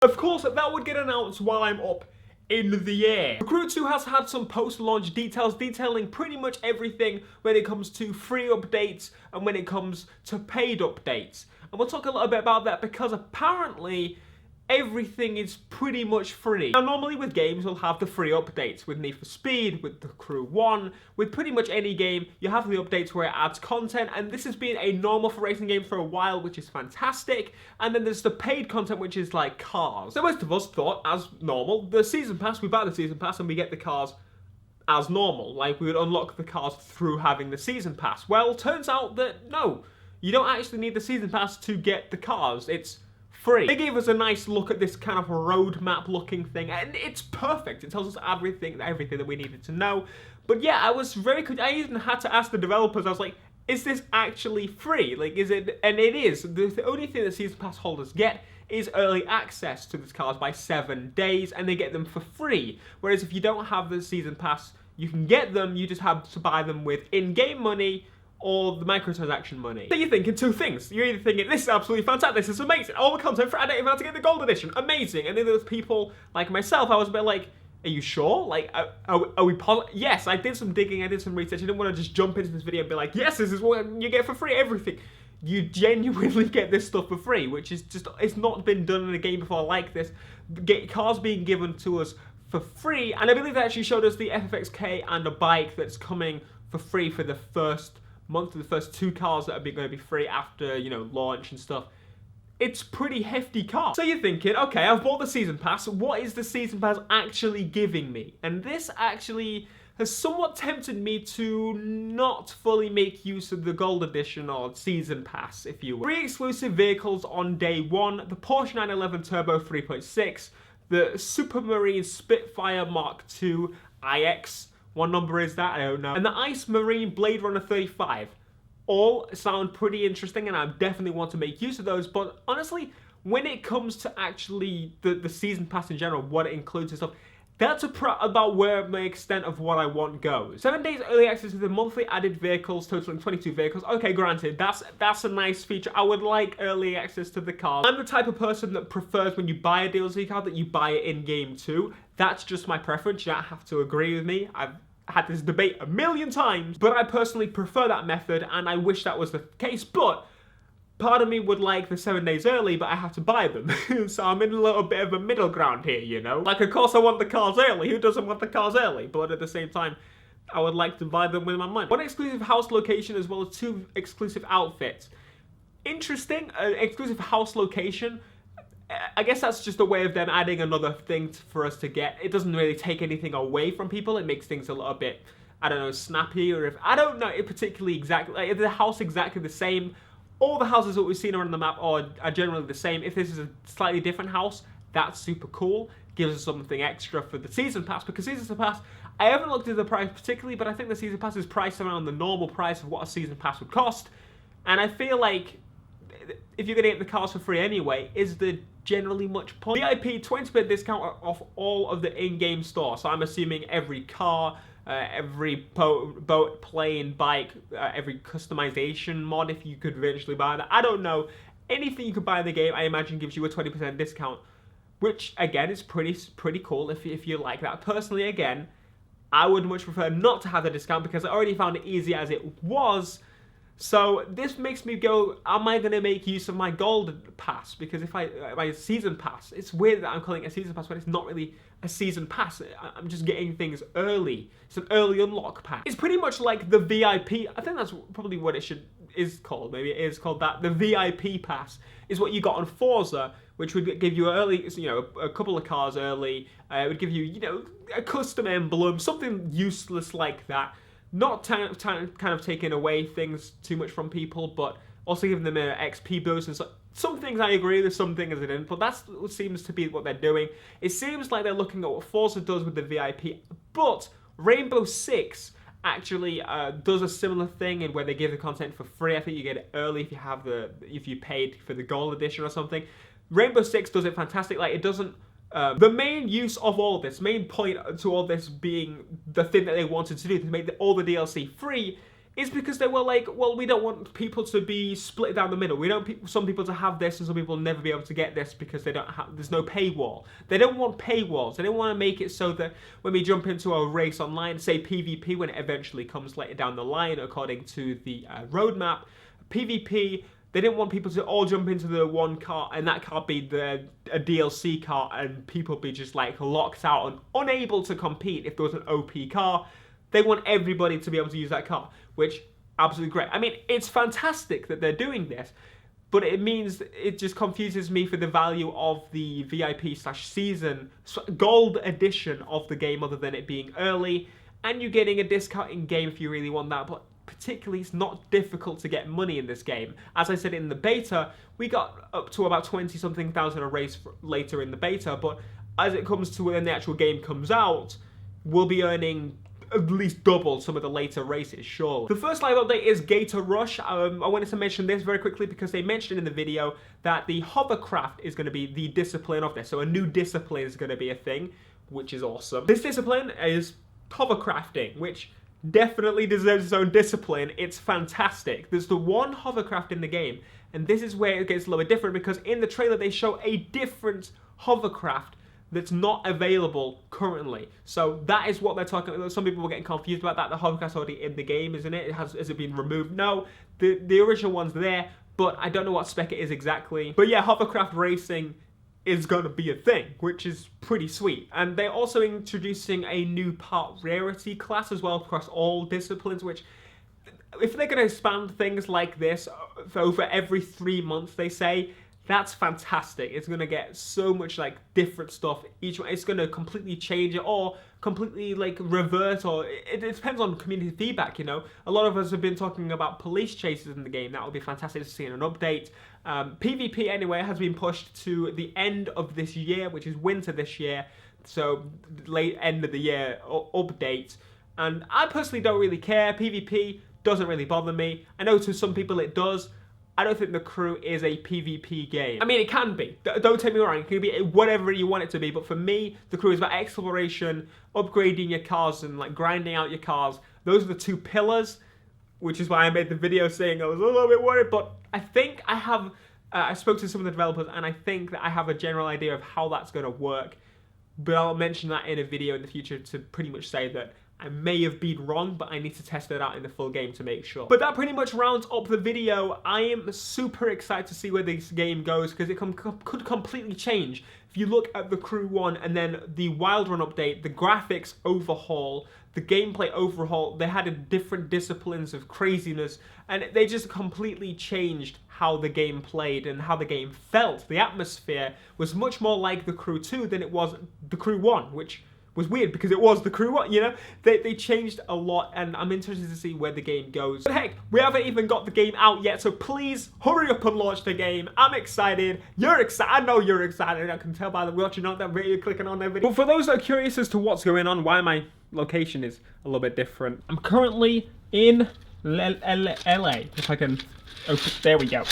Of course, that would get announced while I'm up in the air. Crew 2 has had some post-launch details detailing pretty much everything when it comes to free updates and when it comes to paid updates. And we'll talk a little bit about that because apparently everything is pretty much free. Now normally with games we'll have the free updates. With Need for Speed, with the Crew 1, with pretty much any game you have the updates where it adds content, and this has been a normal for racing games for a while, which is fantastic. And then there's the paid content, which is like cars. So most of us thought, as normal, the season pass, we buy the season pass and we get the cars as normal. Like we would unlock the cars through having the season pass. Well, turns out that no, you don't actually need the season pass to get the cars. It's free. They gave us a nice look at this kind of roadmap looking thing, and it's perfect. It tells us everything that we needed to know. But yeah, I was very good. I even had to ask the developers, I was like, is this actually free? Like, is it? And it is. The only thing that season pass holders get is early access to these cars by 7 days, and they get them for free. Whereas if you don't have the season pass, you can get them, you just have to buy them with in-game money or the microtransaction money. So you're thinking two things. You're either thinking, this is absolutely fantastic, this is amazing, all the content for I don't even have to get the gold edition, amazing. And then there's people like myself, I was a bit like, are you sure? Like, are we positive? Yes, I did some digging, I did some research. I didn't want to just jump into this video and be like, yes, this is what you get for free, everything. You genuinely get this stuff for free, which is just, it's not been done in a game before like this. Cars being given to us for free, and I believe they actually showed us the FFXK and a bike that's coming for free for the first month of the first 2 cars that are going to be free after, you know, launch and stuff. It's pretty hefty car. So you're thinking, okay, I've bought the season pass. What is the season pass actually giving me? And this actually has somewhat tempted me to not fully make use of the gold edition or season pass, if you will. 3 exclusive vehicles on day 1, the Porsche 911 Turbo 3.6, the Supermarine Spitfire Mark II IX, what number is that? I don't know. And the Ice Marine Blade Runner 35. All sound pretty interesting, and I definitely want to make use of those, but honestly, when it comes to actually the season pass in general, what it includes and stuff, that's about where my extent of what I want goes. 7 days early access to the monthly added vehicles, totaling 22 vehicles. Okay, granted, that's a nice feature. I would like early access to the car. I'm the type of person that prefers when you buy a DLC card that you buy it in game too. That's just my preference. You don't have to agree with me. I've had this debate a million times, but I personally prefer that method, and I wish that was the case. But part of me would like the 7 days early, but I have to buy them. So I'm in a little bit of a middle ground here, you know? Like, of course I want the cars early. Who doesn't want the cars early? But at the same time, I would like to buy them with my money. 1 exclusive house location as well as 2 exclusive outfits. Interesting. Exclusive house location. I guess that's just a way of them adding another thing for us to get. It doesn't really take anything away from people. It makes things a little bit, I don't know, snappy, or if, I don't know it particularly exactly, like, is the house exactly the same? All the houses that we've seen around the map are generally the same. If this is a slightly different house, that's super cool. Gives us something extra for the season pass, because season pass, I haven't looked at the price particularly, but I think the season pass is priced around the normal price of what a season pass would cost. And I feel like if you're going to get the cars for free anyway, is there generally much point? VIP 20% discount off all of the in-game store. So I'm assuming every car, every boat, plane, bike, every customization mod, if you could eventually buy that. I don't know. Anything you could buy in the game, I imagine gives you a 20% discount, which again is pretty cool if you like that. Personally, again, I would much prefer not to have the discount because I already found it easy as it was. So this makes me go, am I going to make use of my gold pass? Because if my season pass, it's weird that I'm calling it a season pass when it's not really a season pass. I'm just getting things early. It's an early unlock pack. It's pretty much like the VIP. I think that's probably what it is called. Maybe it is called that. The VIP pass is what you got on Forza, which would give you early, you know, a couple of cars early. It would give you, you know, a custom emblem, something useless like that. Not kind of taking away things too much from people, but also giving them an XP boost. And so, some things I agree with, some things I didn't, but that's what seems to be what they're doing. It seems like they're looking at what Forza does with the VIP, but Rainbow Six actually does a similar thing in where they give the content for free. I think you get it early if you paid for the gold edition or something. Rainbow Six does it fantastic. Like, it doesn't. The main use of all this, main point to all this being the thing that they wanted to do, to make all the DLC free, is because they were like, well, we don't want people to be split down the middle. We don't some people to have this and some people will never be able to get this because they don't have, there's no paywall. They don't want paywalls. They don't want to make it so that when we jump into a race online, say PvP, when it eventually comes later down the line, according to the roadmap, PvP, they didn't want people to all jump into the one car and that car be a DLC car and people be just like locked out and unable to compete if there was an OP car. They want everybody to be able to use that car, which absolutely great. I mean, it's fantastic that they're doing this, but it means it just confuses me for the value of the VIP/season gold edition of the game, other than it being early and you getting a discount in game if you really want that. But particularly, it's not difficult to get money in this game. As I said in the beta, we got up to about 20-something thousand a race later in the beta, but as it comes to when the actual game comes out, we'll be earning at least double some of the later races, sure. The first live update is Gator Rush. I wanted to mention this very quickly because they mentioned in the video that the hovercraft is going to be the discipline of this. So a new discipline is going to be a thing, which is awesome. This discipline is hovercrafting, which definitely deserves its own discipline. It's fantastic. There's the one hovercraft in the game, and this is where it gets a little bit different because in the trailer they show a different hovercraft that's not available currently. So that is what they're talking about. Some people were getting confused about that. The hovercraft's already in the game, isn't it? Has it been removed? No, the original one's there, but I don't know what spec it is exactly. But yeah, hovercraft racing is going to be a thing, which is pretty sweet. And they're also introducing a new part rarity class as well across all disciplines, which, if they're going to expand things like this over every 3 months, they say, that's fantastic. It's going to get so much like different stuff. Each one, it's going to completely change it or completely like revert, or it depends on community feedback, you know. A lot of us have been talking about police chases in the game. That would be fantastic to see in an update. PvP anyway has been pushed to the end of this year, which is winter this year. So late end of the year update. And I personally don't really care. PvP doesn't really bother me. I know to some people it does. I don't think The Crew is a PvP game. I mean, it can be. Don't take me wrong. It can be whatever you want it to be. But for me, The Crew is about exploration, upgrading your cars, and like grinding out your cars. Those are the two pillars, which is why I made the video saying I was a little bit worried. But I think I have, I spoke to some of the developers, and I think that I have a general idea of how that's going to work. But I'll mention that in a video in the future to pretty much say that I may have been wrong, but I need to test it out in the full game to make sure. But that pretty much rounds up the video. I am super excited to see where this game goes because it could completely change. If you look at The Crew 1 and then the Wild Run update, the graphics overhaul, the gameplay overhaul, they had different disciplines of craziness, and they just completely changed how the game played and how the game felt. The atmosphere was much more like The Crew 2 than it was The Crew 1, which was weird because it was The Crew 1, you know? They changed a lot, and I'm interested to see where the game goes. But heck, we haven't even got the game out yet, so please hurry up and launch the game. I'm excited. You're excited. I know you're excited. I can tell by the watching on that video, clicking on that video. But for those that are curious as to what's going on, why my location is a little bit different, I'm currently in LA. If I can open, there we go.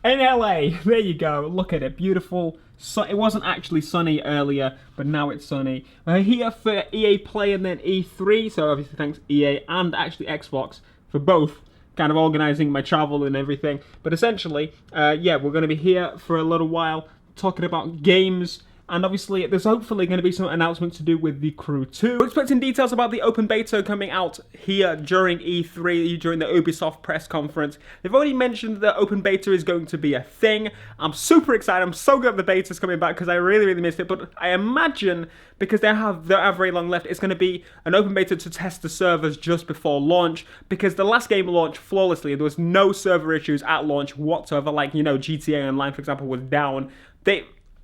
In LA, there you go. Look at it, beautiful. So it wasn't actually sunny earlier, but now it's sunny. We're here for EA Play and then E3, so obviously thanks EA and actually Xbox for both kind of organising my travel and everything. But essentially, yeah, we're going to be here for a little while talking about games. And obviously, there's hopefully going to be some announcements to do with The Crew 2. We're expecting details about the open beta coming out here during E3, during the Ubisoft press conference. They've already mentioned that open beta is going to be a thing. I'm super excited. I'm so glad the beta's coming back because I really, really missed it. But I imagine, because they have very long left, it's going to be an open beta to test the servers just before launch, because the last game launched flawlessly. There was no server issues at launch whatsoever. Like, you know, GTA Online, for example, was down.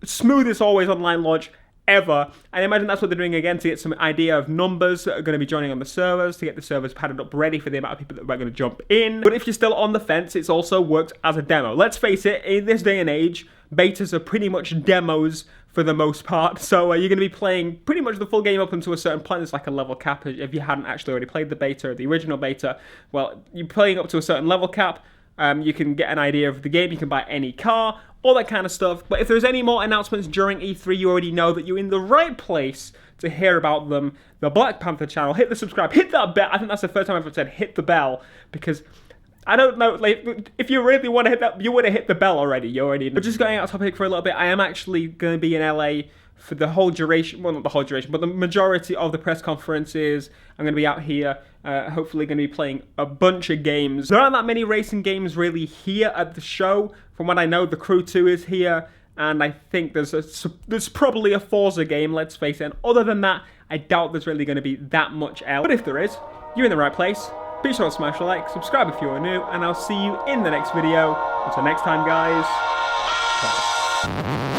Smoothest always online launch ever. And I imagine that's what they're doing again, to get some idea of numbers that are going to be joining on the servers, to get the servers padded up ready for the amount of people that are going to jump in. But if you're still on the fence, it's also worked as a demo. Let's face it, in this day and age, betas are pretty much demos for the most part. So you're going to be playing pretty much the full game up until a certain point. There's like a level cap if you hadn't actually already played the beta or the original beta. Well, you're playing up to a certain level cap. You can get an idea of the game. You can buy any car, all that kind of stuff. But if there's any more announcements during E3, you already know that you're in the right place to hear about them. The Black Panther channel. Hit the subscribe. Hit that bell. I think that's the first time I've ever said hit the bell, because I don't know, like, if you really want to hit that, you would have hit the bell already. You already know. But just going out of topic for a little bit, I am actually going to be in LA for the whole duration, well, not the whole duration, but the majority of the press conferences. I'm going to be out here, hopefully going to be playing a bunch of games. There aren't that many racing games really here at the show. From what I know, the Crew 2 is here, and I think there's probably a Forza game, let's face it. And other than that, I doubt there's really going to be that much else. But if there is, you're in the right place. Be sure to smash a like, subscribe if you are new, and I'll see you in the next video. Until next time, guys. Bye.